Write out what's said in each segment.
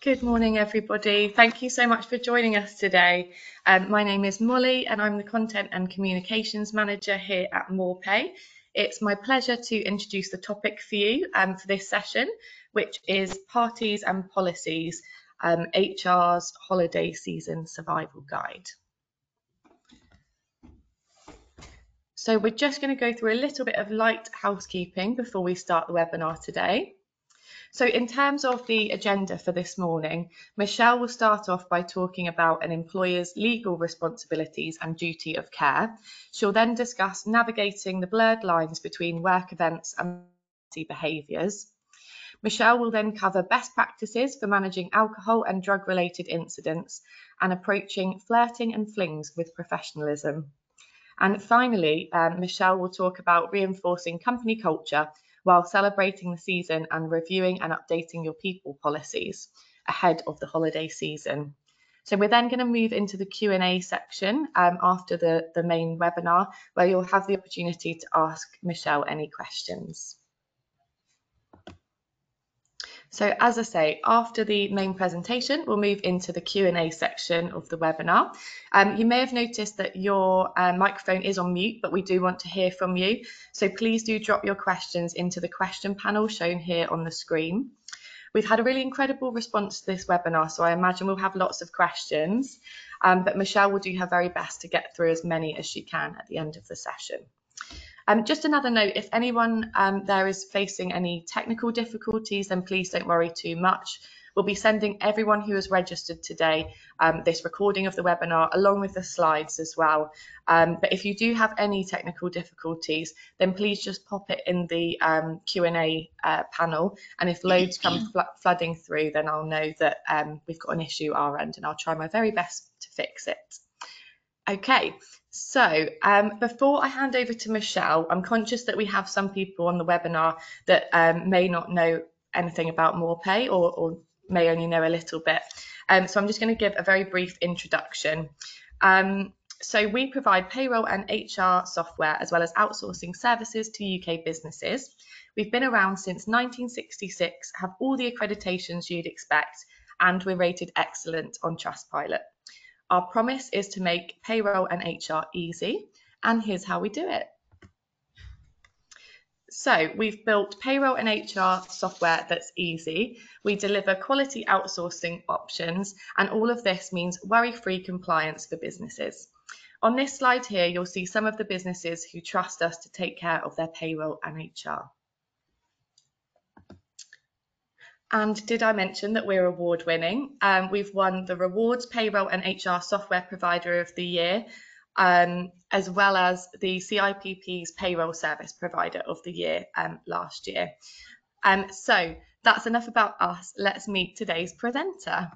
Good morning, everybody. Thank you so much for joining us today. My name is Molly and I'm the Content and Communications Manager here at MorePay. It's my pleasure to introduce the topic for you for this session, which is Parties and Policies, HR's Holiday Season Survival Guide. So we're just going to go through a little bit of light housekeeping before we start the webinar today. So in terms of the agenda for this morning, Michelle will start off by talking about an employer's legal responsibilities and duty of care. She'll then discuss navigating the blurred lines between work events and behaviours. Michelle will then cover best practices for managing alcohol and drug-related incidents and approaching flirting and flings with professionalism. And finally, Michelle will talk about reinforcing company culture while celebrating the season and reviewing and updating your people policies ahead of the holiday season. So we're then going to move into the Q&A section after the main webinar, where you'll have the opportunity to ask Michelle any questions. So as I say, after the main presentation, we'll move into the Q&A section of the webinar. You may have noticed that your microphone is on mute, but we do want to hear from you. So please do drop your questions into the question panel shown here on the screen. We've had a really incredible response to this webinar, so I imagine we'll have lots of questions, but Michelle will do her very best to get through as many as she can at the end of the session. Just another note, if anyone there is facing any technical difficulties, then please don't worry too much. We'll be sending everyone who has registered today this recording of the webinar along with the slides as well. But if you do have any technical difficulties, then please just pop it in the Q&A panel. And if loads come flooding through, then I'll know that we've got an issue our end and I'll try my very best to fix it. Okay, so before I hand over to Michelle, I'm conscious that we have some people on the webinar that may not know anything about MorePay or may only know a little bit. So I'm just going to give a very brief introduction. So we provide payroll and HR software as well as outsourcing services to UK businesses. We've been around since 1966, have all the accreditations you'd expect, and we're rated excellent on Trustpilot. Our promise is to make payroll and HR easy, and here's how we do it. So we've built payroll and HR software that's easy. We deliver quality outsourcing options, and all of this means worry-free compliance for businesses. On this slide here, you'll see some of the businesses who trust us to take care of their payroll and HR. And did I mention that we're award winning? We've won the Rewards Payroll and HR Software Provider of the Year, as well as the CIPP's Payroll Service Provider of the Year last year. So that's enough about us. Let's meet today's presenter.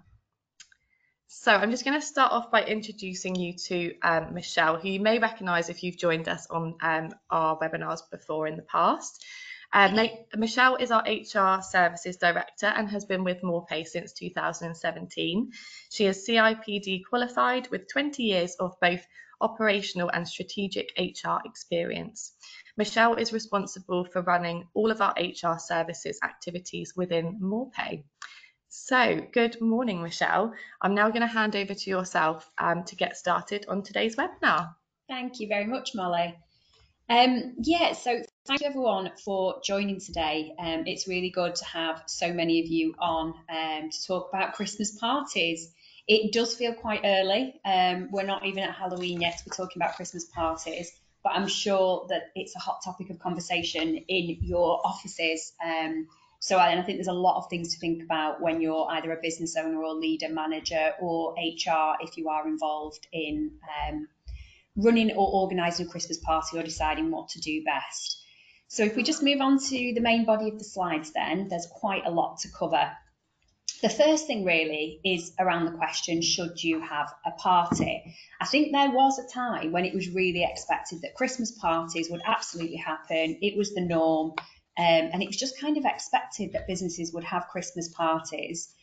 So I'm just going to start off by introducing you to Michelle, who you may recognise if you've joined us on our webinars before in the past. Michelle is our HR Services Director and has been with MorePay since 2017. She is CIPD qualified with 20 years of both operational and strategic HR experience. Michelle is responsible for running all of our HR services activities within MorePay. So, good morning, Michelle. I'm now going to hand over to yourself to get started on today's webinar. Thank you very much, Molly. So thank you everyone for joining today. It's really good to have so many of you on to talk about Christmas parties. It does feel quite early. We're not even at Halloween yet. We're talking about Christmas parties, but I'm sure that it's a hot topic of conversation in your offices. So I think there's a lot of things to think about when you're either a business owner or leader, manager, or HR if you are involved in running or organising a Christmas party or deciding what to do best. So if we just move on to the main body of the slides then, there's quite a lot to cover. The first thing really is around the question, should you have a party? I think there was a time when it was really expected that Christmas parties would absolutely happen. It was the norm, and it was just kind of expected that businesses would have Christmas parties.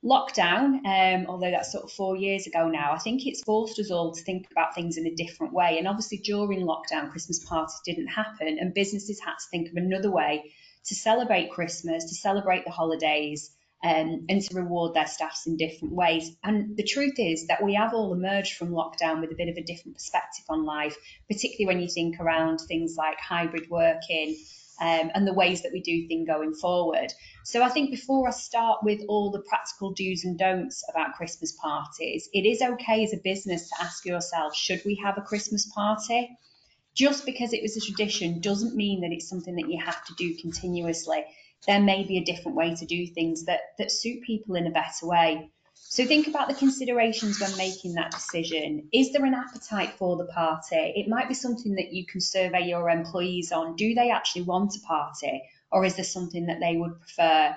Lockdown, although that's sort of 4 years ago now, I think it's forced us all to think about things in a different way. And obviously during lockdown, Christmas parties didn't happen and businesses had to think of another way to celebrate Christmas, to celebrate the holidays, and to reward their staffs in different ways. And the truth is that we have all emerged from lockdown with a bit of a different perspective on life, particularly when you think around things like hybrid working, and the ways that we do things going forward. So I think before I start with all the practical do's and don'ts about Christmas parties, it is okay as a business to ask yourself, should we have a Christmas party? Just because it was a tradition doesn't mean that it's something that you have to do continuously. There may be a different way to do things that suit people in a better way. So think about the considerations when making that decision. Is there an appetite for the party? It might be something that you can survey your employees on. Do they actually want a party, or is there something that they would prefer?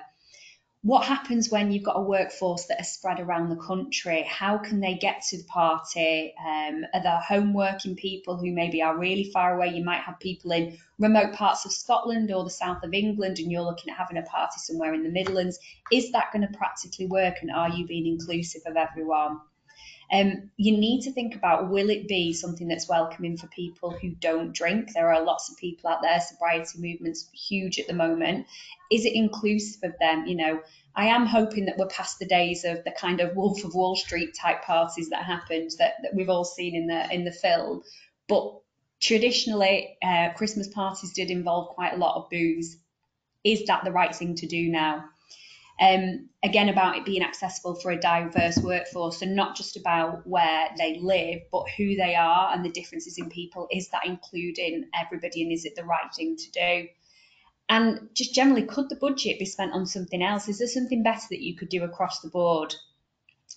What happens when you've got a workforce that are spread around the country? How can they get to the party? Are there home working people who maybe are really far away? You might have people in remote parts of Scotland or the south of England, and you're looking at having a party somewhere in the Midlands. Is that going to practically work, and are you being inclusive of everyone? You need to think about, will it be something that's welcoming for people who don't drink? There are lots of people out there, sobriety movement's huge at the moment. Is it inclusive of them? You know, I am hoping that we're past the days of the kind of Wolf of Wall Street type parties that happened that we've all seen in the film. But traditionally, Christmas parties did involve quite a lot of booze. Is that the right thing to do now? Again, about it being accessible for a diverse workforce, and not just about where they live, but who they are and the differences in people. Is that including everybody, and is it the right thing to do? And just generally, could the budget be spent on something else? Is there something better that you could do across the board?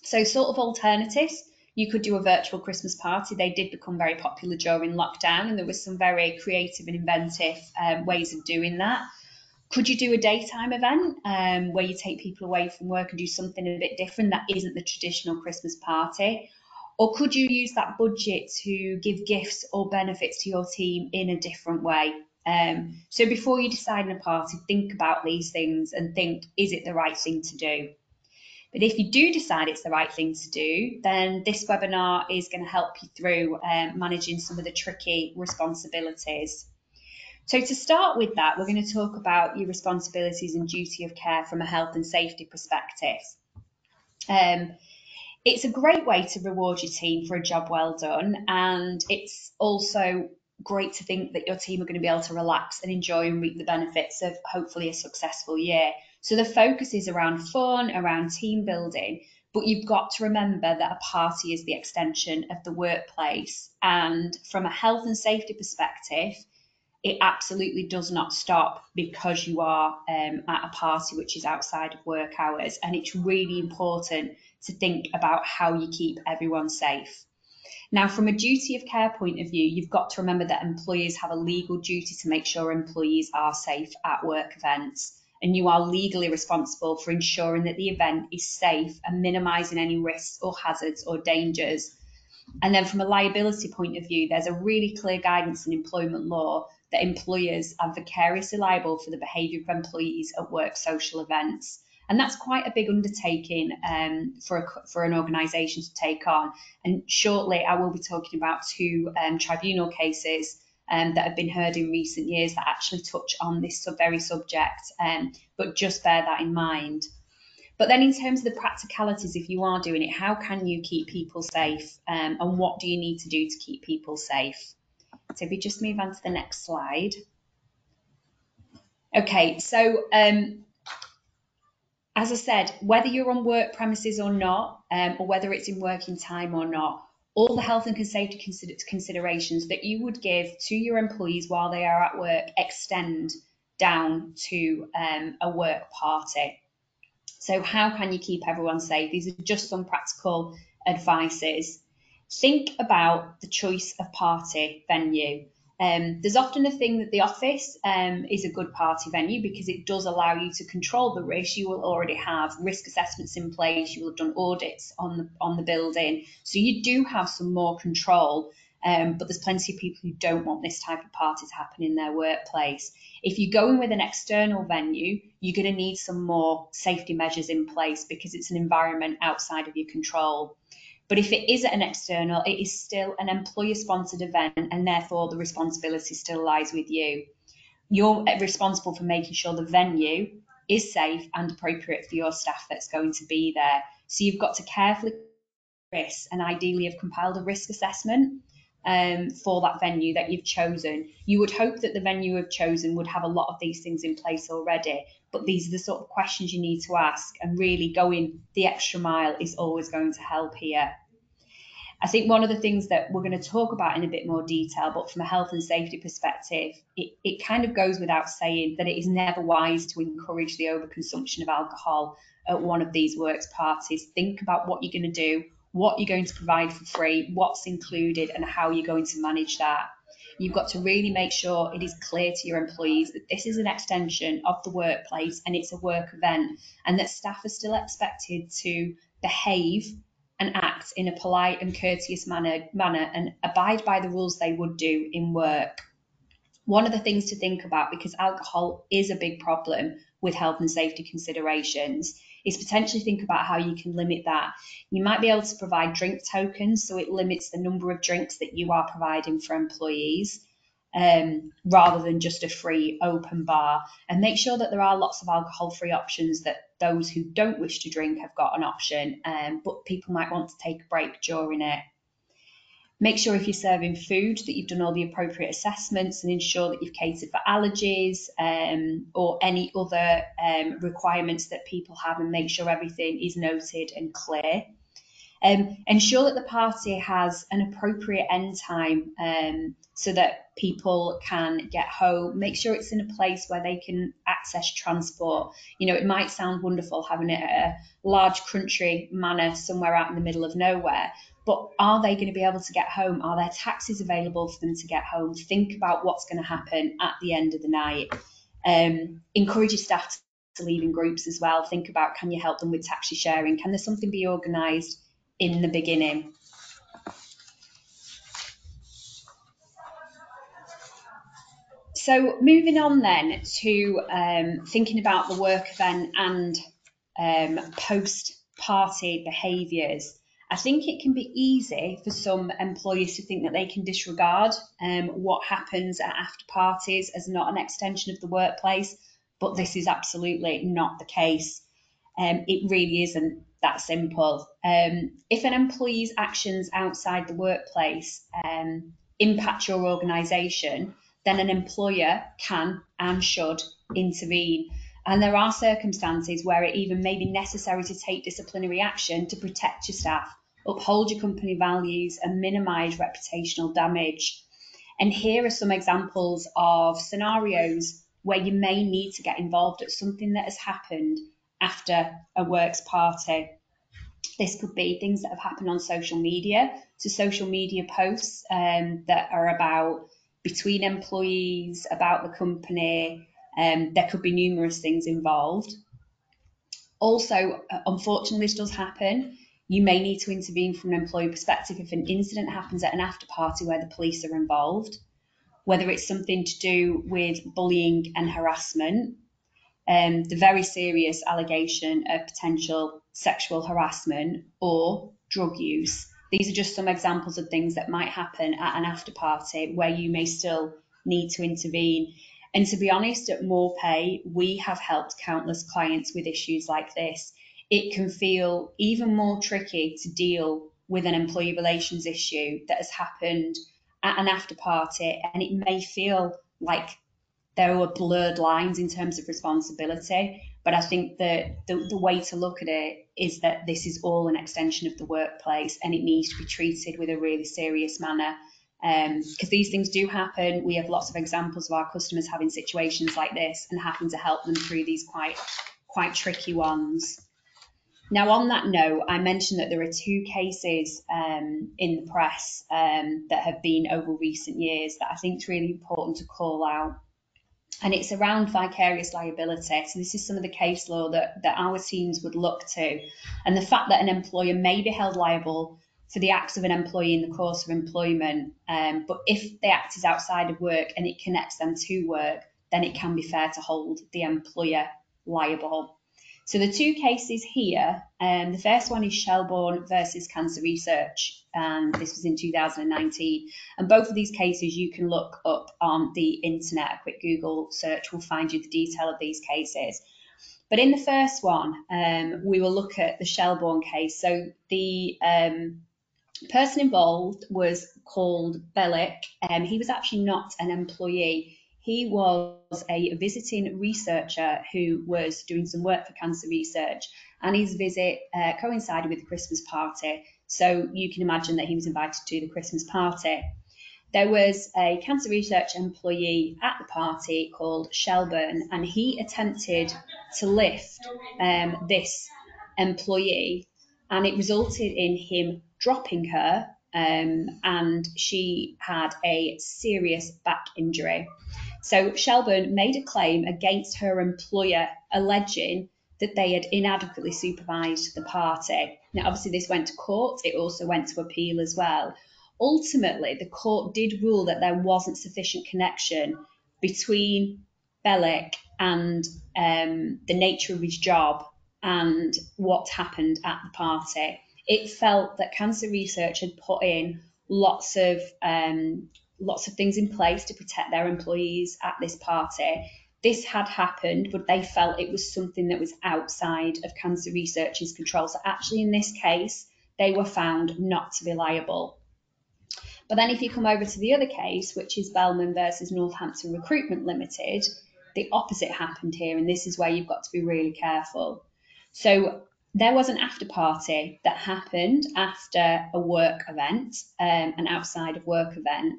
So sort of alternatives, you could do a virtual Christmas party. They did become very popular during lockdown, and there was some very creative and inventive ways of doing that. Could you do a daytime event where you take people away from work and do something a bit different that isn't the traditional Christmas party? Or could you use that budget to give gifts or benefits to your team in a different way? So before you decide on a party, think about these things and think, is it the right thing to do? But if you do decide it's the right thing to do, then this webinar is going to help you through managing some of the tricky responsibilities. So to start with that, we're going to talk about your responsibilities and duty of care from a health and safety perspective. It's a great way to reward your team for a job well done, and it's also great to think that your team are going to be able to relax and enjoy and reap the benefits of hopefully a successful year. So the focus is around fun, around team building, but you've got to remember that a party is the extension of the workplace. And from a health and safety perspective, it absolutely does not stop because you are at a party which is outside of work hours. And it's really important to think about how you keep everyone safe. Now, from a duty of care point of view, you've got to remember that employers have a legal duty to make sure employees are safe at work events. And you are legally responsible for ensuring that the event is safe and minimising any risks or hazards or dangers. And then from a liability point of view, there's a really clear guidance in employment law that employers are vicariously liable for the behaviour of employees at work social events. And that's quite a big undertaking for an organisation to take on. And shortly, I will be talking about two tribunal cases that have been heard in recent years that actually touch on this very subject, but just bear that in mind. But then in terms of the practicalities, if you are doing it, how can you keep people safe, and what do you need to do to keep people safe? So if we just move on to the next slide. Okay, so as I said, whether you're on work premises or not, or whether it's in working time or not, all the health and safety considerations that you would give to your employees while they are at work extend down to a work party. So how can you keep everyone safe? These are just some practical advices. Think about the choice of party venue. There's often a thing that the office is a good party venue because it does allow you to control the risk. You will already have risk assessments in place. You will have done audits on the building. So you do have some more control, but there's plenty of people who don't want this type of party to happen in their workplace. If you're going with an external venue, you're going to need some more safety measures in place because it's an environment outside of your control. But if it is an external, it is still an employer-sponsored event, and therefore the responsibility still lies with you. You're responsible for making sure the venue is safe and appropriate for your staff that's going to be there. So you've got to carefully risk and ideally have compiled a risk assessment for that venue that you've chosen. You would hope that the venue you've chosen would have a lot of these things in place already, but these are the sort of questions you need to ask, and really going the extra mile is always going to help here. I think one of the things that we're going to talk about in a bit more detail, but from a health and safety perspective, it kind of goes without saying that it is never wise to encourage the overconsumption of alcohol at one of these works parties. Think about what you're going to do, what you're going to provide for free, what's included, and how you're going to manage that. You've got to really make sure it is clear to your employees that this is an extension of the workplace and it's a work event, and that staff are still expected to behave and act in a polite and courteous manner and abide by the rules they would do in work. One of the things to think about, because alcohol is a big problem with health and safety considerations, is potentially think about how you can limit that. You might be able to provide drink tokens, so it limits the number of drinks that you are providing for employees, rather than just a free open bar, and make sure that there are lots of alcohol-free options, that those who don't wish to drink have got an option, but people might want to take a break during it. Make sure if you're serving food that you've done all the appropriate assessments and ensure that you've catered for allergies or any other requirements that people have, and make sure everything is noted and clear. Ensure that the party has an appropriate end time so that people can get home. Make sure it's in a place where they can access transport. You know, it might sound wonderful having it at a large country manor somewhere out in the middle of nowhere, but are they going to be able to get home? Are there taxis available for them to get home? Think about what's going to happen at the end of the night. Encourage your staff to leave in groups as well. Think about, can you help them with taxi sharing? Can there something be organised in the beginning? So moving on then to thinking about the work event and post-party behaviours. I think it can be easy for some employees to think that they can disregard what happens at after parties as not an extension of the workplace, but this is absolutely not the case. It really isn't that simple. If an employee's actions outside the workplace impact your organisation, then an employer can and should intervene. And there are circumstances where it even may be necessary to take disciplinary action to protect your staff, uphold your company values, and minimise reputational damage. And here are some examples of scenarios where you may need to get involved at something that has happened after a works party. This could be things that have happened on social media, so social media posts that are about between employees, about the company. There could be numerous things involved. Also, unfortunately, this does happen. You may need to intervene from an employee perspective if an incident happens at an after party where the police are involved, whether it's something to do with bullying and harassment, the very serious allegation of potential sexual harassment, or drug use. These are just some examples of things that might happen at an after party where you may still need to intervene. And to be honest, at More Pay, we have helped countless clients with issues like this. It can feel even more tricky to deal with an employee relations issue that has happened at an after party, and it may feel like there were blurred lines in terms of responsibility. But I think that the way to look at it is that this is all an extension of the workplace, and it needs to be treated with a really serious manner. Because these things do happen. We have lots of examples of our customers having situations like this and having to help them through these quite tricky ones. Now, on that note, I mentioned that there are two cases in the press that have been over recent years that I think is really important to call out. And it's around vicarious liability. So this is some of the case law that our teams would look to. And the fact that an employer may be held liable for the acts of an employee in the course of employment, but if the act is outside of work and it connects them to work, then it can be fair to hold the employer liable. So the two cases here, the first one is Shelbourne versus Cancer Research, and this was in 2019. And both of these cases you can look up on the internet. A quick Google search will find you the detail of these cases. But in the first one, we will look at the Shelbourne case. So the person involved was called Bellick. He was actually not an employee. He was a visiting researcher who was doing some work for cancer research, and his visit coincided with the Christmas party. So you can imagine that he was invited to the Christmas party. There was a cancer research employee at the party called Shelbourne, and he attempted to lift this employee, and it resulted in him dropping her, and she had a serious back injury. So Shelbourne made a claim against her employer, alleging that they had inadequately supervised the party. Now, obviously, this went to court. It also went to appeal as well. Ultimately, the court did rule that there wasn't sufficient connection between Bellick and the nature of his job and what happened at the party. It felt that cancer research had put in lots of things in place to protect their employees at this party. This had happened, but they felt it was something that was outside of cancer research's control. So actually, in this case, they were found not to be liable. But then if you come over to the other case, which is Bellman versus Northampton Recruitment Limited, the opposite happened here, and this is where you've got to be really careful. So there was an after party that happened after a work event, an outside of work event,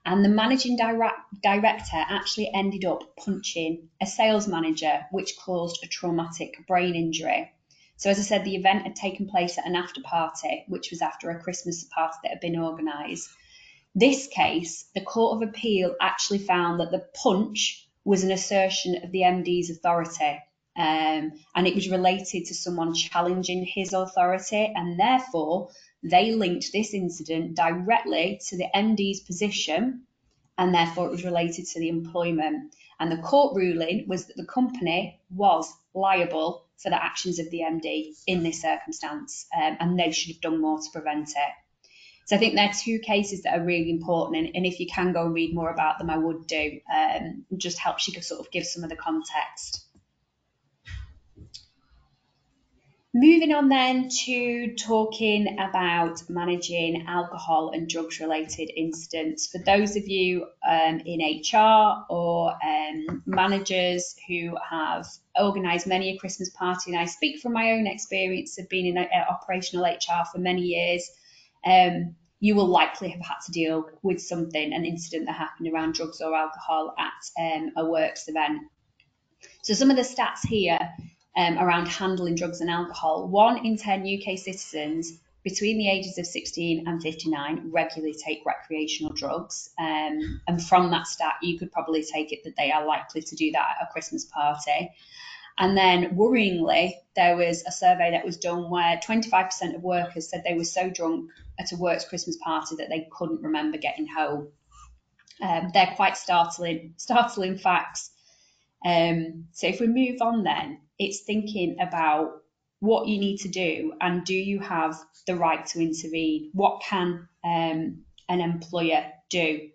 and the managing director actually ended up punching a sales manager, which caused a traumatic brain injury. So as I said, the event had taken place at an after party, which was after a Christmas party that had been organised. This case, the Court of Appeal actually found that the punch was an assertion of the MD's authority, and it was related to someone challenging his authority, and therefore they linked this incident directly to the MD's position, and therefore it was related to the employment. And the court ruling was that the company was liable for the actions of the MD in this circumstance, and they should have done more to prevent it. So I think they're two cases that are really important, and if you can go and read more about them, I would do. Just helps you sort of give some of the context. Moving on then to talking about managing alcohol and drugs related incidents. For those of you in HR or managers who have organised many a Christmas party, and I speak from my own experience of being in operational HR for many years, you will likely have had to deal with an incident that happened around drugs or alcohol at a works event. So some of the stats here around handling drugs and alcohol: 1 in 10 UK citizens between the ages of 16 and 59 regularly take recreational drugs. And from that stat, you could probably take it that they are likely to do that at a Christmas party. And then, worryingly, there was a survey that was done where 25% of workers said they were so drunk at a works Christmas party that they couldn't remember getting home. They're quite startling facts. So if we move on then, it's thinking about what you need to do, and do you have the right to intervene? What can an employer do?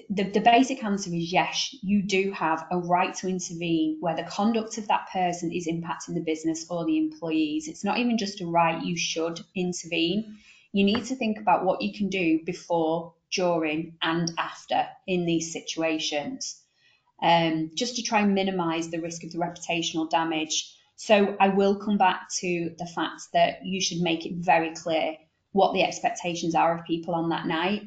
The basic answer is yes, you do have a right to intervene where the conduct of that person is impacting the business or the employees. It's not even just a right, you should intervene. You need to think about what you can do before, during, and after in these situations, just to try and minimise the risk of the reputational damage. So I will come back to the fact that you should make it very clear what the expectations are of people on that night.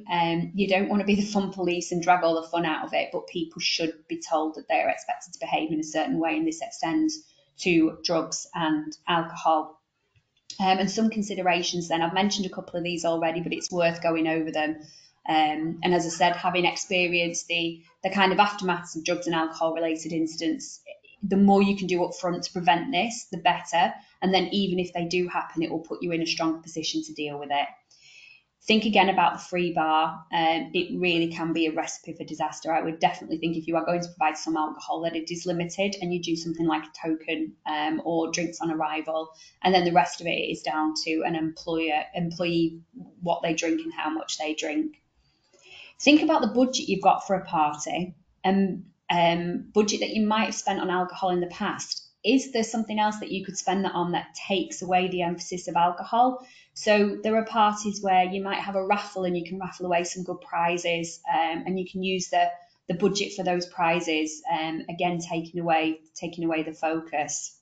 You don't want to be the fun police and drag all the fun out of it, but people should be told that they are expected to behave in a certain way, and this extends to drugs and alcohol. And some considerations then, I've mentioned a couple of these already, but it's worth going over them. And as I said, having experienced the kind of aftermaths of drugs and alcohol related incidents, the more you can do up front to prevent this, the better. And then even if they do happen, it will put you in a stronger position to deal with it. Think again about the free bar. It really can be a recipe for disaster. I would definitely think if you are going to provide some alcohol that it is limited, and you do something like a token or drinks on arrival, and then the rest of it is down to an employee, what they drink and how much they drink. Think about the budget you've got for a party, and budget that you might have spent on alcohol in the past. is there something else that you could spend that on that takes away the emphasis of alcohol? So there are parties where you might have a raffle and you can raffle away some good prizes, and you can use the budget for those prizes, again taking away the focus.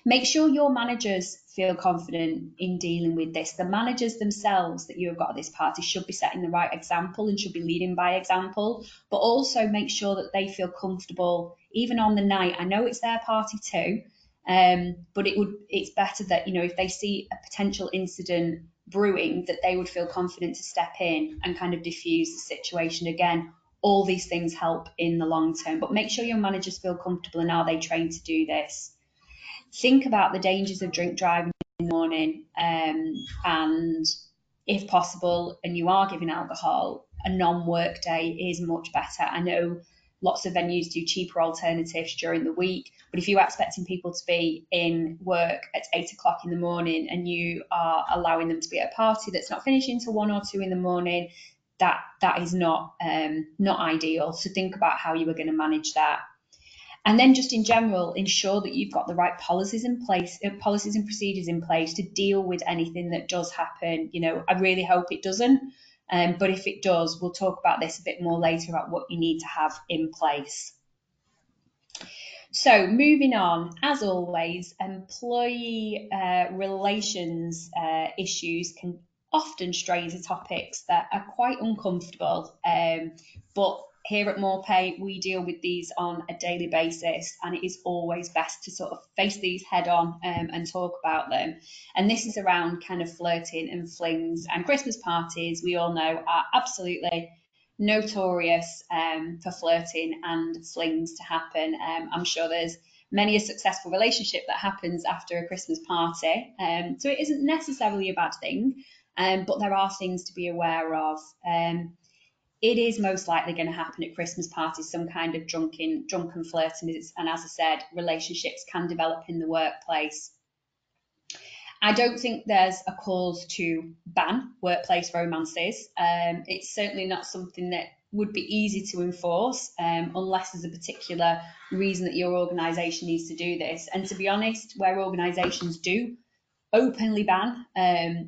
Make sure your managers feel confident in dealing with this. The managers themselves that you have got at this party should be setting the right example and should be leading by example, but also make sure that they feel comfortable even on the night. I know it's their party too, but it's better that, you know, if they see a potential incident brewing, that they would feel confident to step in and kind of diffuse the situation. Again, all these things help in the long term, but make sure your managers feel comfortable and are they trained to do this. Think about the dangers of drink driving in the morning, and if possible, and you are giving alcohol, a non-work day is much better. I know lots of venues do cheaper alternatives during the week, but if you're expecting people to be in work at 8 o'clock in the morning and you are allowing them to be at a party that's not finishing till 1 or 2 in the morning, that is not ideal. So think about how you are going to manage that. And then just in general, ensure that you've got the right policies in place, policies and procedures in place to deal with anything that does happen. You know, I really hope it doesn't. But if it does, we'll talk about this a bit more later about what you need to have in place. So moving on, as always, employee relations issues can often stray into topics that are quite uncomfortable, but here at More Pay, we deal with these on a daily basis, and it is always best to sort of face these head on and talk about them. And this is around kind of flirting and flings, and Christmas parties, we all know, are absolutely notorious for flirting and flings to happen. I'm sure there's many a successful relationship that happens after a Christmas party. So it isn't necessarily a bad thing, but there are things to be aware of. It is most likely going to happen at Christmas parties, some kind of drunken flirting, and as I said, relationships can develop in the workplace. I don't think there's a cause to ban workplace romances. It's certainly not something that would be easy to enforce, unless there's a particular reason that your organisation needs to do this. And to be honest, where organisations do openly ban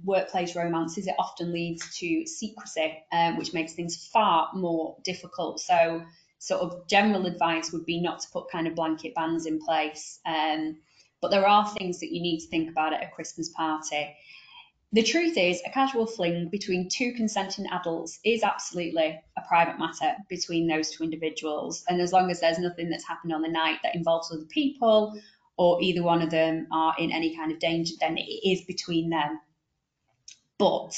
workplace romances, it often leads to secrecy, which makes things far more difficult. So sort of general advice would be not to put kind of blanket bans in place. But there are things that you need to think about at a Christmas party. The truth is, a casual fling between two consenting adults is absolutely a private matter between those two individuals. And as long as there's nothing that's happened on the night that involves other people, or either one of them are in any kind of danger, then it is between them. But,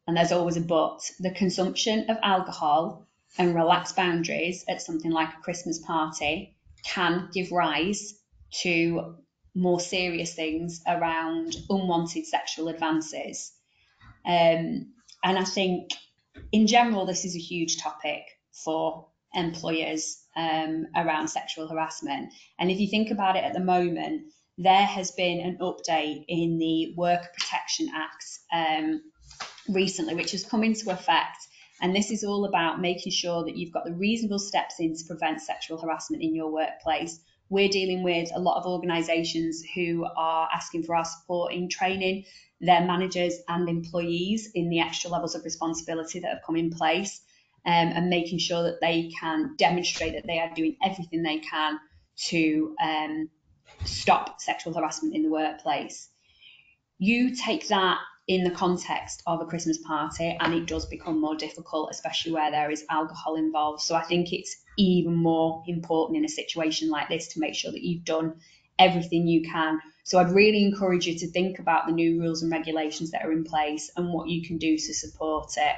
and there's always a but, the consumption of alcohol and relaxed boundaries at something like a Christmas party can give rise to more serious things around unwanted sexual advances. And I think in general, this is a huge topic for employers around sexual harassment. And if you think about it at the moment, there has been an update in the Worker Protection Act recently, which has come into effect. And this is all about making sure that you've got the reasonable steps in to prevent sexual harassment in your workplace. We're dealing with a lot of organisations who are asking for our support in training their managers and employees in the extra levels of responsibility that have come in place, and making sure that they can demonstrate that they are doing everything they can to stop sexual harassment in the workplace. You take that in the context of a Christmas party and it does become more difficult, especially where there is alcohol involved. So I think it's even more important in a situation like this to make sure that you've done everything you can. So I'd really encourage you to think about the new rules and regulations that are in place and what you can do to support it.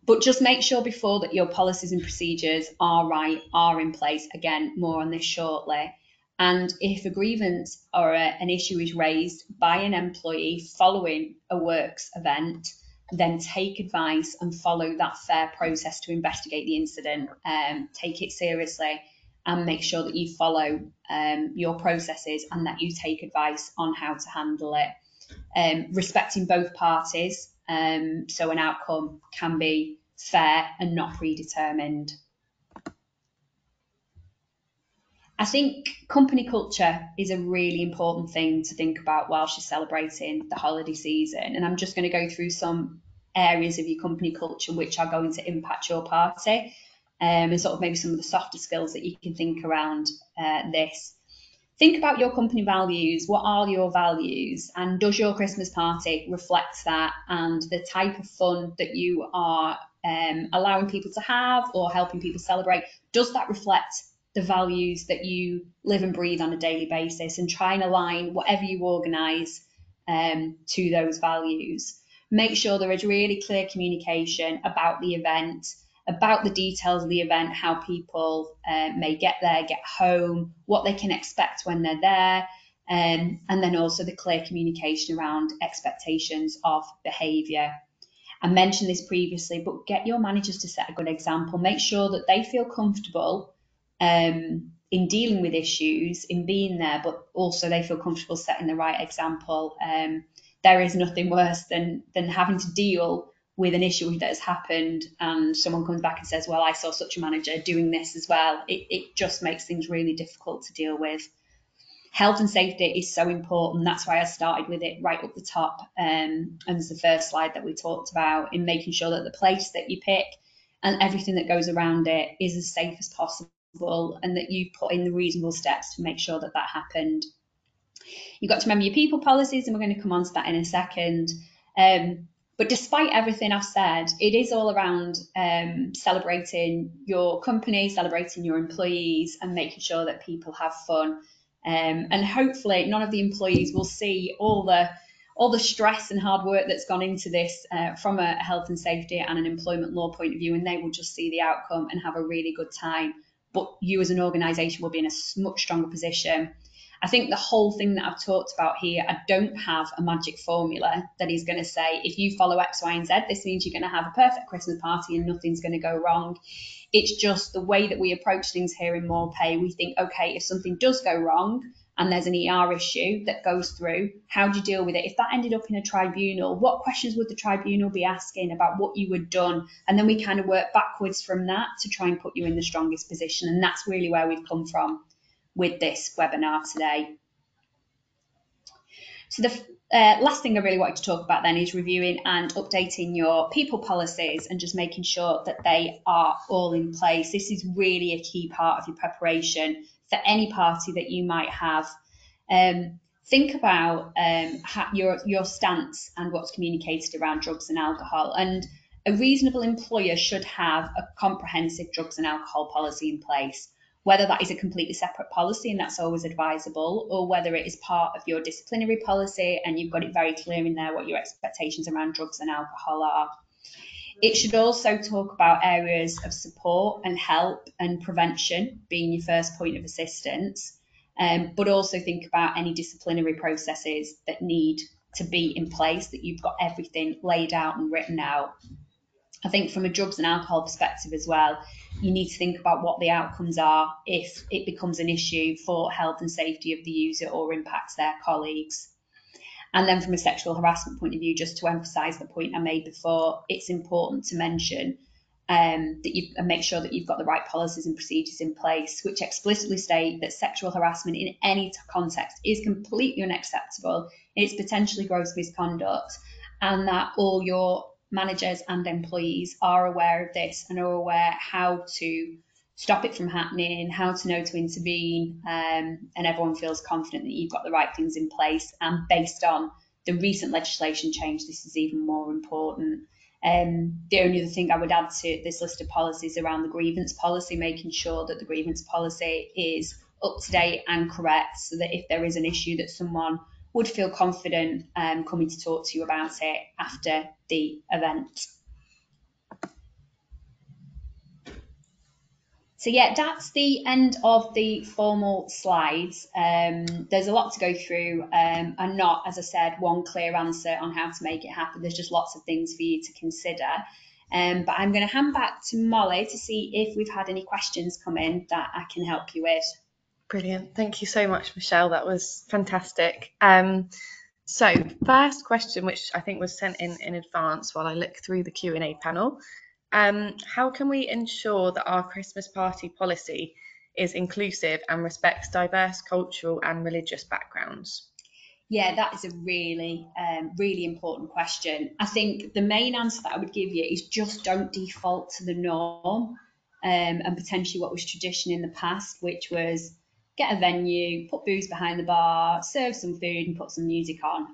But just make sure before that your policies and procedures are in place. Again, more on this shortly. And if a grievance or an issue is raised by an employee following a works event, then take advice and follow that fair process to investigate the incident. Take it seriously and make sure that you follow your processes and that you take advice on how to handle it. Respecting both parties, so an outcome can be fair and not predetermined. I think company culture is a really important thing to think about whilst you're celebrating the holiday season. And I'm just going to go through some areas of your company culture which are going to impact your party, and sort of maybe some of the softer skills that you can think around this. Think about your company values. What are your values? And does your Christmas party reflect that? And the type of fun that you are allowing people to have or helping people celebrate, does that reflect the values that you live and breathe on a daily basis? And try and align whatever you organise to those values. Make sure there is really clear communication about the event, about the details of the event, how people may get there, get home, what they can expect when they're there, and then also the clear communication around expectations of behaviour. I mentioned this previously, but get your managers to set a good example. Make sure that they feel comfortable in dealing with issues, in being there, but also they feel comfortable setting the right example. There is nothing worse than having to deal with an issue that has happened and someone comes back and says, well, I saw such a manager doing this as well. It just makes things really difficult to deal with. Health and safety is so important. That's why I started with it right up the top, and it's the first slide that we talked about, in making sure that the place that you pick and everything that goes around it is as safe as possible, and that you put in the reasonable steps to make sure that that happened. You've got to remember your people policies, and we're going to come on to that in a second. But despite everything I've said, it is all around celebrating your company, celebrating your employees, and making sure that people have fun. And hopefully none of the employees will see all the stress and hard work that's gone into this from a health and safety and an employment law point of view, and they will just see the outcome and have a really good time. But you as an organisation will be in a much stronger position. I think the whole thing that I've talked about here, I don't have a magic formula that is going to say, if you follow X, Y, and Z, this means you're going to have a perfect Christmas party and nothing's going to go wrong. It's just the way that we approach things here in More Pay. We think, okay, if something does go wrong and there's an ER issue that goes through, how do you deal with it? If that ended up in a tribunal, what questions would the tribunal be asking about what you had done? And then we kind of work backwards from that to try and put you in the strongest position. And that's really where we've come from with this webinar today. So the last thing I really wanted to talk about then is reviewing and updating your people policies and just making sure that they are all in place. This is really a key part of your preparation for any party that you might have. Think about your stance and what's communicated around drugs and alcohol. And a reasonable employer should have a comprehensive drugs and alcohol policy in place, whether that is a completely separate policy, and that's always advisable, or whether it is part of your disciplinary policy and you've got it very clear in there what your expectations around drugs and alcohol are. It should also talk about areas of support and help and prevention being your first point of assistance, but also think about any disciplinary processes that need to be in place, that you've got everything laid out and written out. I think from a drugs and alcohol perspective as well, you need to think about what the outcomes are if it becomes an issue for health and safety of the user or impacts their colleagues. And then from a sexual harassment point of view, just to emphasise the point I made before, it's important to mention that you make sure that you've got the right policies and procedures in place, which explicitly state that sexual harassment in any context is completely unacceptable. It's potentially gross misconduct, and that all your managers and employees are aware of this and are aware how to stop it from happening, how to know to intervene, and everyone feels confident that you've got the right things in place. And based on the recent legislation change, this is even more important. The only other thing I would add to this list of policies around the grievance policy, making sure that the grievance policy is up to date and correct, so that if there is an issue, that someone would feel confident coming to talk to you about it after the event. So yeah, that's the end of the formal slides. There's a lot to go through, and not, as I said, one clear answer on how to make it happen. There's just lots of things for you to consider. But I'm going to hand back to Molly to see if we've had any questions come in that I can help you with. Brilliant. Thank you so much, Michelle. That was fantastic. So first question, which I think was sent in advance while I look through the Q&A panel. How can we ensure that our Christmas party policy is inclusive and respects diverse cultural and religious backgrounds? Yeah, that is a really, really important question. I think the main answer that I would give you is just don't default to the norm, and potentially what was tradition in the past, which was get a venue, put booze behind the bar, serve some food, and put some music on.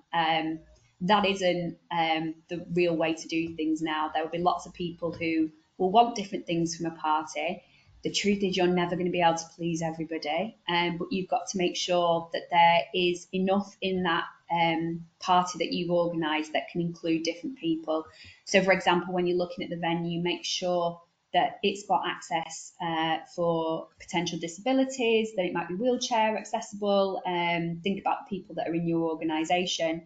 That isn't the real way to do things now. There will be lots of people who will want different things from a party. The truth is, you're never going to be able to please everybody, but you've got to make sure that there is enough in that party that you've organised that can include different people. So, for example, when you're looking at the venue, make sure that it's got access for potential disabilities, that it might be wheelchair accessible. Think about the people that are in your organisation.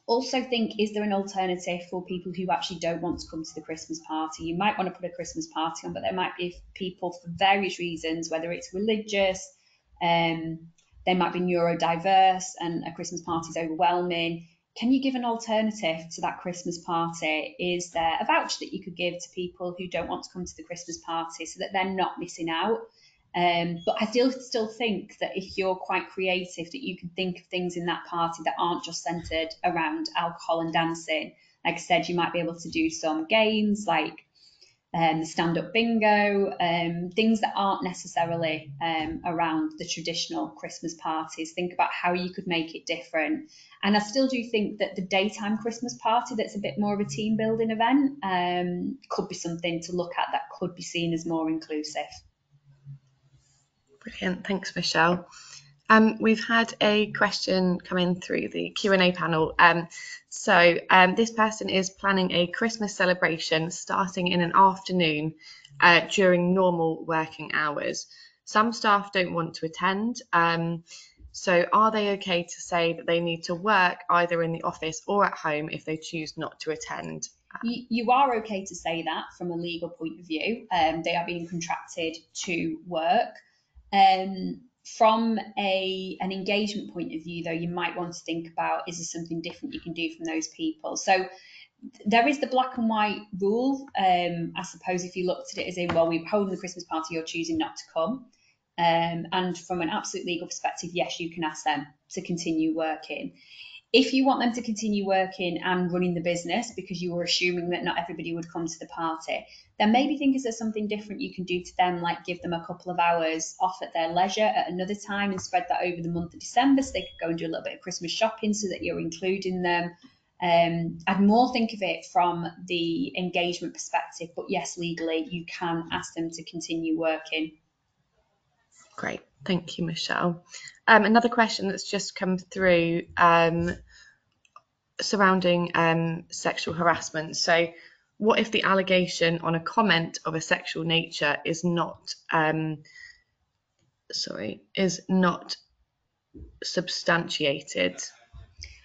Also think, is there an alternative for people who actually don't want to come to the Christmas party? You might want to put a Christmas party on, but there might be people for various reasons, whether it's religious, they might be neurodiverse, and a Christmas party is overwhelming. Can you give an alternative to that Christmas party? Is there a voucher that you could give to people who don't want to come to the Christmas party so that they're not missing out? But I still think that if you're quite creative, that you can think of things in that party that aren't just centered around alcohol and dancing. Like I said, you might be able to do some games like stand-up bingo, things that aren't necessarily around the traditional Christmas parties. Think about how you could make it different. And I still do think that the daytime Christmas party that's a bit more of a team building event could be something to look at that could be seen as more inclusive. Brilliant, thanks Michelle. We've had a question come in through the Q&A panel. This person is planning a Christmas celebration starting in an afternoon during normal working hours. Some staff don't want to attend, so are they okay to say that they need to work either in the office or at home if they choose not to attend? You are okay to say that from a legal point of view. They are being contracted to work. From an engagement point of view, though, you might want to think about, is there something different you can do from those people? So there is the black and white rule. I suppose if you looked at it as in, well, we're holding the Christmas party, you're choosing not to come. And from an absolute legal perspective, yes, you can ask them to continue working. If you want them to continue working and running the business because you were assuming that not everybody would come to the party, then maybe think, is there something different you can do to them, like give them a couple of hours off at their leisure at another time and spread that over the month of December so they could go and do a little bit of Christmas shopping so that you're including them. I'd more think of it from the engagement perspective, but yes, legally you can ask them to continue working. Great, thank you, Michelle. Another question that's just come through surrounding sexual harassment. So, what if the allegation on a comment of a sexual nature is not substantiated?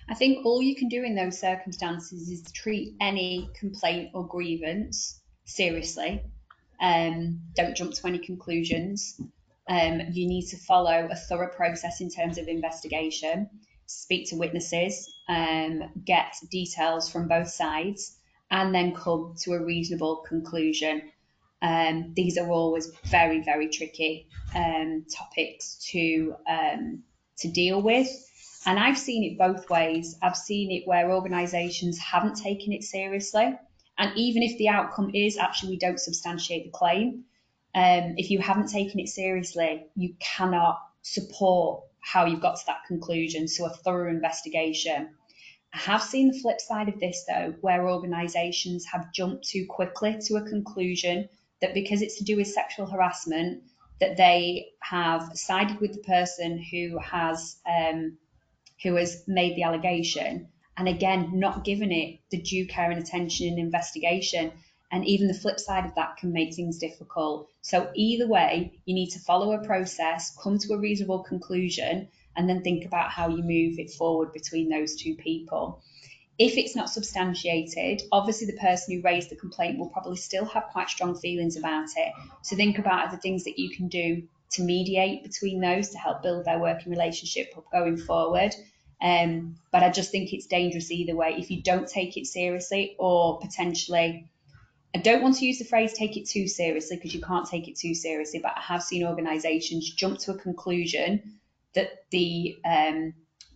I think all you can do in those circumstances is treat any complaint or grievance seriously. Don't jump to any conclusions. You need to follow a thorough process in terms of investigation, speak to witnesses, get details from both sides, and then come to a reasonable conclusion. These are always very, very tricky topics to deal with. And I've seen it both ways. I've seen it where organisations haven't taken it seriously. And even if the outcome is actually we don't substantiate the claim, if you haven't taken it seriously, you cannot support how you've got to that conclusion. So a thorough investigation. I have seen the flip side of this, though, where organisations have jumped too quickly to a conclusion that because it's to do with sexual harassment, that they have sided with the person who has made the allegation, and again, not given it the due care and attention in investigation. And even the flip side of that can make things difficult. So either way, you need to follow a process, come to a reasonable conclusion, and then think about how you move it forward between those two people. If it's not substantiated, obviously the person who raised the complaint will probably still have quite strong feelings about it. So think about the things that you can do to mediate between those to help build their working relationship up going forward. But I just think it's dangerous either way. If you don't take it seriously or potentially I don't want to use the phrase take it too seriously, because you can't take it too seriously, but I have seen organisations jump to a conclusion that the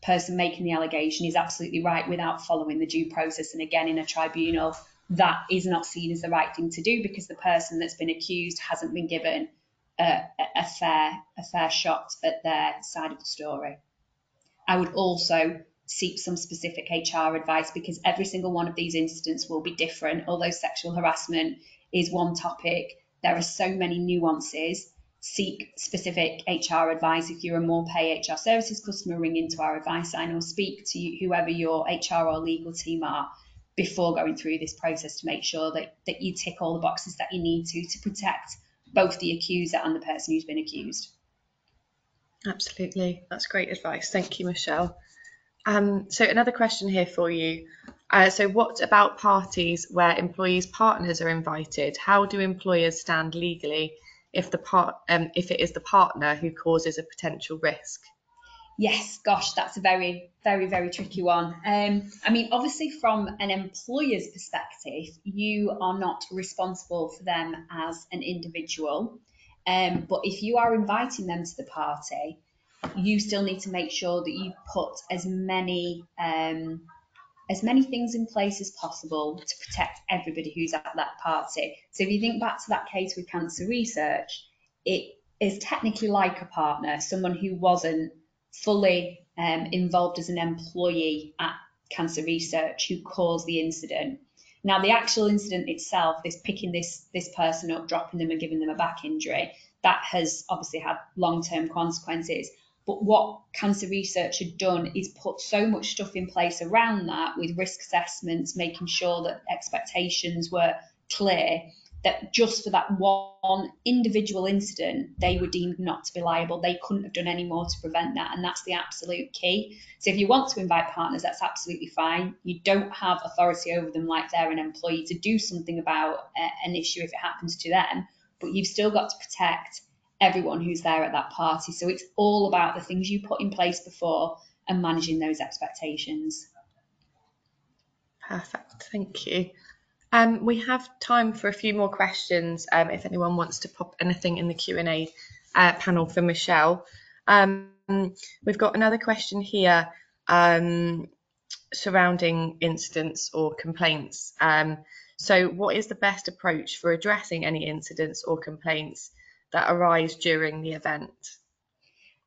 person making the allegation is absolutely right without following the due process. And again, in a tribunal, that is not seen as the right thing to do, because the person that's been accused hasn't been given a fair shot at their side of the story. I would also seek some specific HR advice, because every single one of these incidents will be different. Although sexual harassment is one topic, there are so many nuances. Seek specific HR advice. If you're a more pay HR services customer, ring into our advice line or speak to whoever your HR or legal team are before going through this process, to make sure that you tick all the boxes that you need to protect both the accuser and the person who's been accused. Absolutely, that's great advice. Thank you, Michelle. So another question here for you. So what about parties where employees' partners are invited? How do employers stand legally if it is the partner who causes a potential risk? Yes, gosh, that's a very, very, very tricky one. I mean, obviously, from an employer's perspective, you are not responsible for them as an individual. But if you are inviting them to the party, you still need to make sure that you put as many things in place as possible to protect everybody who's at that party. So if you think back to that case with cancer research, it is technically like a partner, someone who wasn't fully involved as an employee at cancer research who caused the incident. Now, the actual incident itself, this picking this person up, dropping them and giving them a back injury, that has obviously had long-term consequences. But what cancer research had done is put so much stuff in place around that, with risk assessments, making sure that expectations were clear, that just for that one individual incident, they were deemed not to be liable. They couldn't have done any more to prevent that. And that's the absolute key. So if you want to invite partners, that's absolutely fine. You don't have authority over them like they're an employee to do something about an issue if it happens to them, but you've still got to protect everyone who's there at that party. So it's all about the things you put in place before and managing those expectations. Perfect, thank you. We have time for a few more questions if anyone wants to pop anything in the Q&A panel for Michelle. We've got another question here surrounding incidents or complaints. So what is the best approach for addressing any incidents or complaints that arise during the event?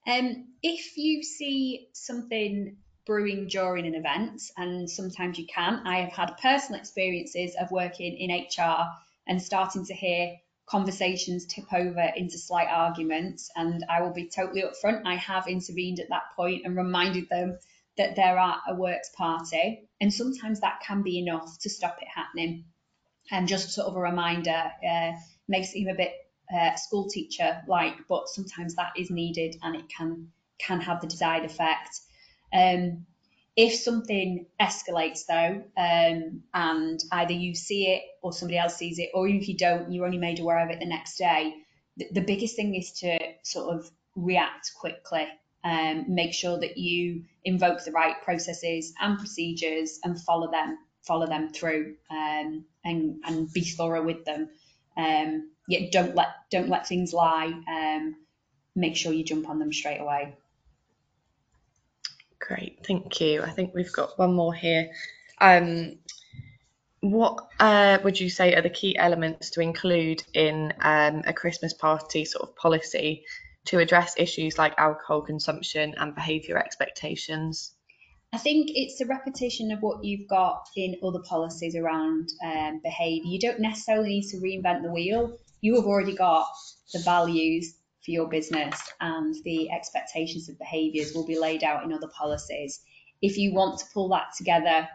If you see something brewing during an event, and sometimes you can, I have had personal experiences of working in HR and starting to hear conversations tip over into slight arguments, and I will be totally upfront. I have intervened at that point and reminded them that they're at a works party, and sometimes that can be enough to stop it happening. And just sort of a reminder, may seem a bit school teacher like, but sometimes that is needed, and it can have the desired effect. If something escalates though, and either you see it or somebody else sees it, or even if you don't, you're only made aware of it the next day, the biggest thing is to sort of react quickly. Make sure that you invoke the right processes and procedures and follow them through, and be thorough with them. Yet don't let things lie. Make sure you jump on them straight away. Great, thank you. I think we've got one more here. What would you say are the key elements to include in a Christmas party sort of policy to address issues like alcohol consumption and behaviour expectations? I think it's a repetition of what you've got in other policies around behaviour. You don't necessarily need to reinvent the wheel. You have already got the values for your business, and the expectations of behaviours will be laid out in other policies. If you want to pull that together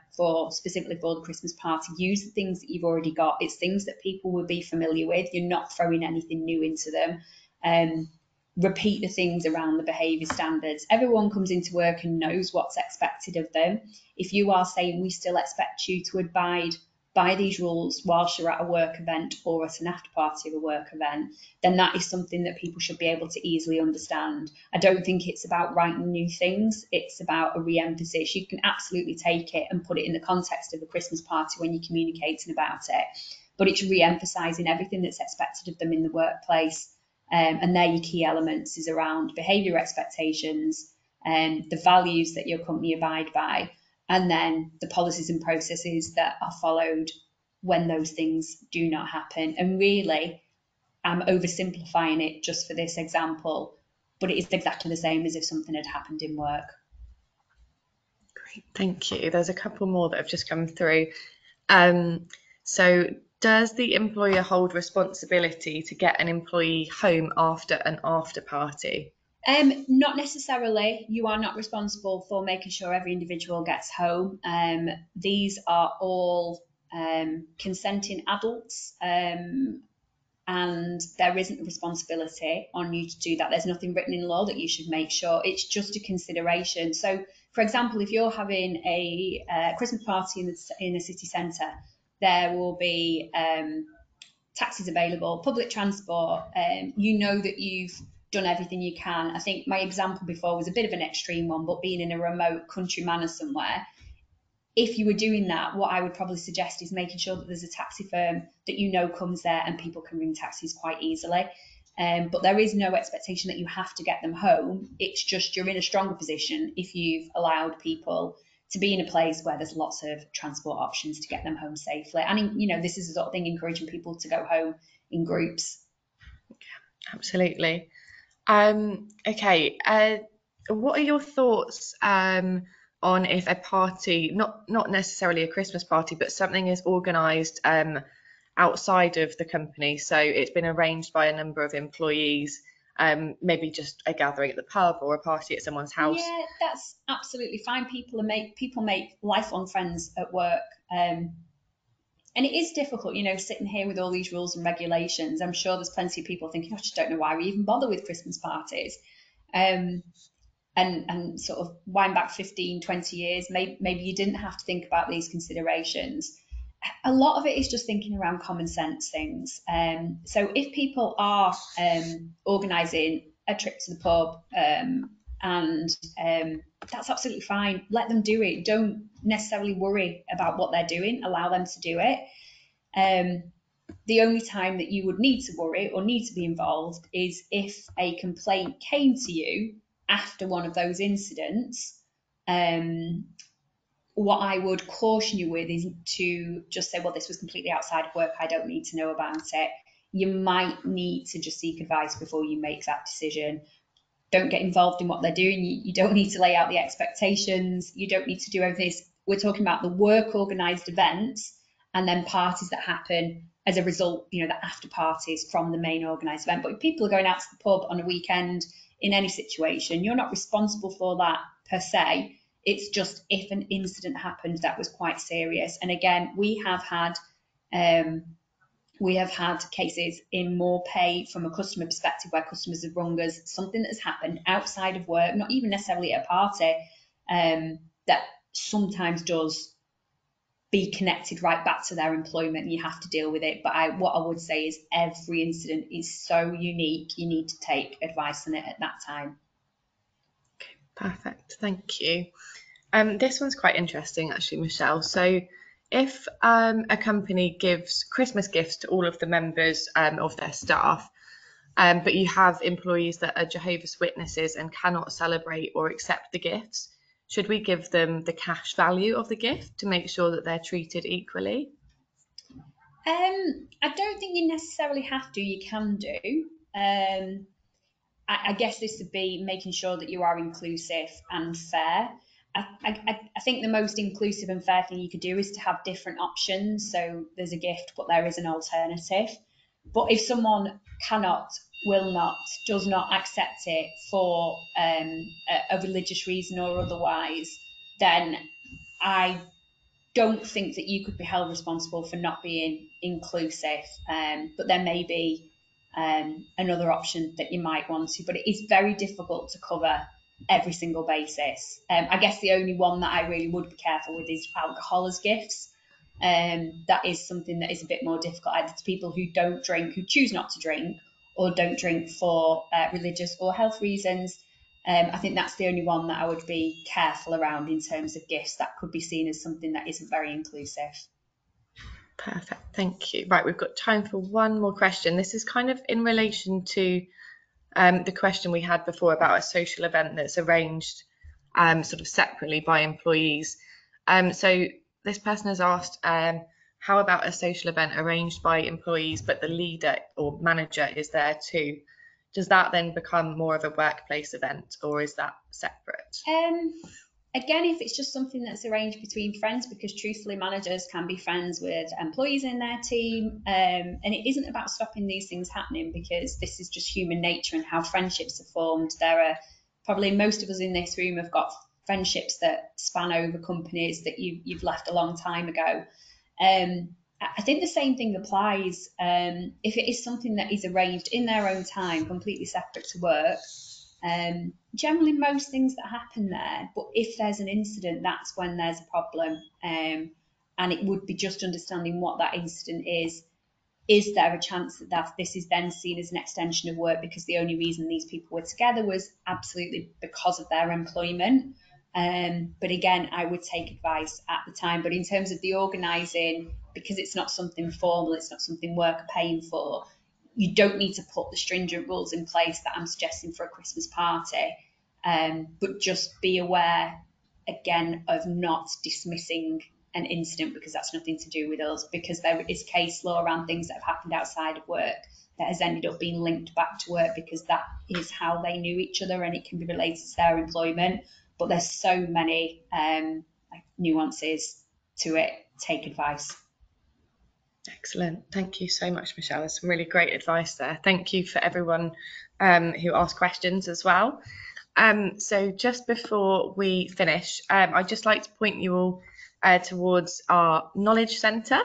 specifically for the Christmas party, use the things that you've already got. It's things that people will be familiar with. You're not throwing anything new into them. Repeat the things around the behaviour standards. Everyone comes into work and knows what's expected of them. If you are saying we still expect you to abide by these rules whilst you're at a work event or at an after party of a work event, then that is something that people should be able to easily understand. I don't think it's about writing new things. It's about a re-emphasis. You can absolutely take it and put it in the context of a Christmas party when you're communicating about it. but it's re-emphasising everything that's expected of them in the workplace. And they're your key elements is around behaviour expectations and the values that your company abide by, and then the policies and processes that are followed when those things do not happen. And really, I'm oversimplifying it just for this example, but it is exactly the same as if something had happened in work. Great, thank you. There's a couple more that have just come through. So does the employer hold responsibility to get an employee home after an after party? Not necessarily. You are not responsible for making sure every individual gets home. These are all consenting adults, and there isn't a responsibility on you to do that. There's nothing written in law that you should make sure. It's just a consideration. So, for example, if you're having a Christmas party in the city centre, there will be taxis available, public transport. You know that you've done everything you can. I think my example before was a bit of an extreme one, but being in a remote country manor somewhere, if you were doing that, what I would probably suggest is making sure that there's a taxi firm that you know comes there and people can ring taxis quite easily. But there is no expectation that you have to get them home. It's just you're in a stronger position if you've allowed people to be in a place where there's lots of transport options to get them home safely. And, this is the sort of thing encouraging people to go home in groups. Absolutely. Okay. What are your thoughts on if a party, not necessarily a Christmas party, but something is organised outside of the company? So it's been arranged by a number of employees, maybe just a gathering at the pub or a party at someone's house. Yeah, that's absolutely fine. People make lifelong friends at work. And it is difficult, sitting here with all these rules and regulations. I'm sure there's plenty of people thinking, I just don't know why we even bother with Christmas parties. And sort of wind back 15, 20 years, maybe you didn't have to think about these considerations. A lot of it is just thinking around common sense things. So if people are organising a trip to the pub, and that's absolutely fine. Let them do it. Don't necessarily worry about what they're doing. Allow them to do it. The only time that you would need to worry or need to be involved is if a complaint came to you after one of those incidents. What I would caution you with is to just say, well, this was completely outside of work. I don't need to know about it. You might need to just seek advice before you make that decision. Don't get involved in what they're doing. You don't need to lay out the expectations. You don't need to do everything. We're talking about the work organised events and then parties that happen as a result, the after parties from the main organised event. But if people are going out to the pub on a weekend in any situation, you're not responsible for that per se. It's just if an incident happened that was quite serious. And again, we have had cases in more pay from a customer perspective where customers have rung us something that has happened outside of work, not even necessarily at a party, that sometimes does be connected right back to their employment and you have to deal with it. But what I would say is every incident is so unique, you need to take advice on it at that time. Okay, perfect. Thank you. This one's quite interesting actually, Michelle. So if a company gives Christmas gifts to all of the members of their staff, but you have employees that are Jehovah's Witnesses and cannot celebrate or accept the gifts, should we give them the cash value of the gift to make sure that they're treated equally? I don't think you necessarily have to. You can do. I guess this would be making sure that you are inclusive and fair. I think the most inclusive and fair thing you could do is to have different options. So there's a gift, but there is an alternative. But if someone cannot, will not, does not accept it for a religious reason or otherwise, then I don't think that you could be held responsible for not being inclusive. But there may be another option that you might want to, but it is very difficult to cover every single basis. I guess the only one that I really would be careful with is alcohol as gifts. That is something that is a bit more difficult, either to people who don't drink, who choose not to drink, or don't drink for religious or health reasons. I think that's the only one that I would be careful around in terms of gifts that could be seen as something that isn't very inclusive. Perfect, thank you. Right, we've got time for one more question. This is kind of in relation to the question we had before about a social event that's arranged sort of separately by employees. So this person has asked, how about a social event arranged by employees but the leader or manager is there too? Does that then become more of a workplace event, or is that separate? Again, if it's just something that's arranged between friends, because truthfully, managers can be friends with employees in their team, and it isn't about stopping these things happening, because this is just human nature and how friendships are formed. There are probably, most of us in this room have got friendships that span over companies that you've left a long time ago. I think the same thing applies if it is something that is arranged in their own time, completely separate to work. Generally, most things that happen there, but if there's an incident, that's when there's a problem. And it would be just understanding what that incident is. Is there a chance that this is then seen as an extension of work because the only reason these people were together was absolutely because of their employment? But again, I would take advice at the time. But in terms of the organising, because it's not something formal, it's not something work are paying for, you don't need to put the stringent rules in place that I'm suggesting for a Christmas party. But just be aware, again, of not dismissing an incident because that's nothing to do with us, because there is case law around things that have happened outside of work that has ended up being linked back to work because that is how they knew each other and it can be related to their employment. But there's so many nuances to it. Take advice. Excellent. Thank you so much, Michelle. There's some really great advice there. Thank you for everyone who asked questions as well. So just before we finish, I'd just like to point you all towards our Knowledge Centre.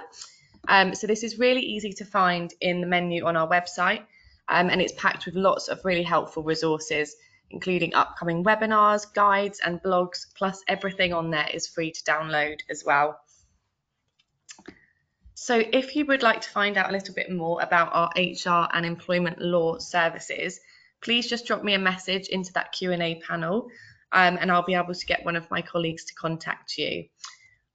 So this is really easy to find in the menu on our website, and it's packed with lots of really helpful resources, including upcoming webinars, guides and blogs, plus everything on there is free to download as well. So if you would like to find out a little bit more about our HR and employment law services, please just drop me a message into that Q&A panel, and I'll be able to get one of my colleagues to contact you.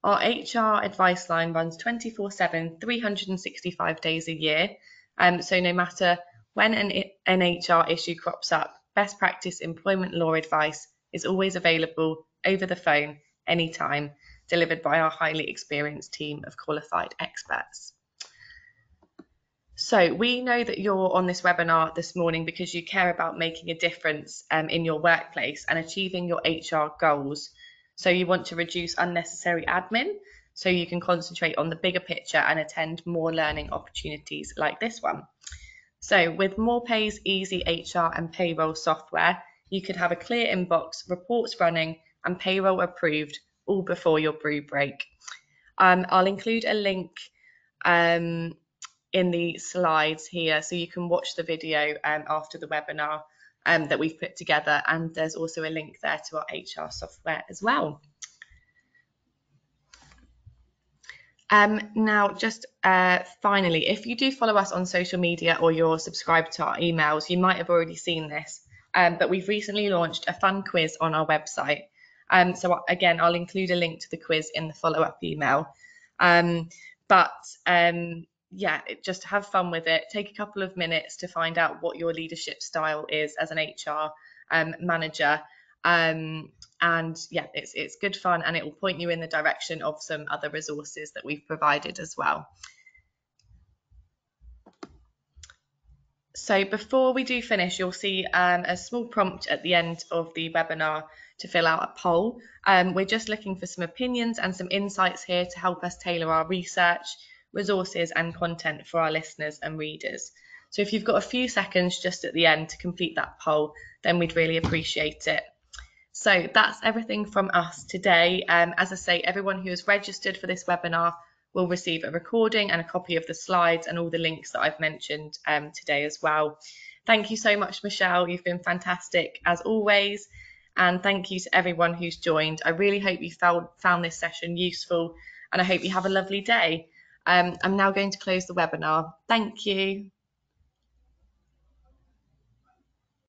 Our HR advice line runs 24/7, 365 days a year. So no matter when an HR issue crops up, best practice employment law advice is always available over the phone anytime, delivered by our highly experienced team of qualified experts. So we know that you're on this webinar this morning because you care about making a difference in your workplace and achieving your HR goals. So you want to reduce unnecessary admin so you can concentrate on the bigger picture and attend more learning opportunities like this one. So with MorePay's easy HR and payroll software, you could have a clear inbox, reports running and payroll approved all before your brew break. I'll include a link in the slides here so you can watch the video after the webinar that we've put together, and there's also a link there to our HR software as well. Now, just finally, if you do follow us on social media or you're subscribed to our emails, you might have already seen this, but we've recently launched a fun quiz on our website. So again, I'll include a link to the quiz in the follow-up email. Yeah, just have fun with it. Take a couple of minutes to find out what your leadership style is as an HR manager. And yeah, it's good fun, and it will point you in the direction of some other resources that we've provided as well. So before we do finish, you'll see a small prompt at the end of the webinar to fill out a poll. We're just looking for some opinions and some insights here to help us tailor our research, resources and content for our listeners and readers. So if you've got a few seconds just at the end to complete that poll, then we'd really appreciate it. So that's everything from us today. As I say, everyone who has registered for this webinar will receive a recording and a copy of the slides and all the links that I've mentioned today as well. Thank you so much, Michelle. You've been fantastic as always. And thank you to everyone who's joined. I really hope you found this session useful, and I hope you have a lovely day. I'm now going to close the webinar. Thank you.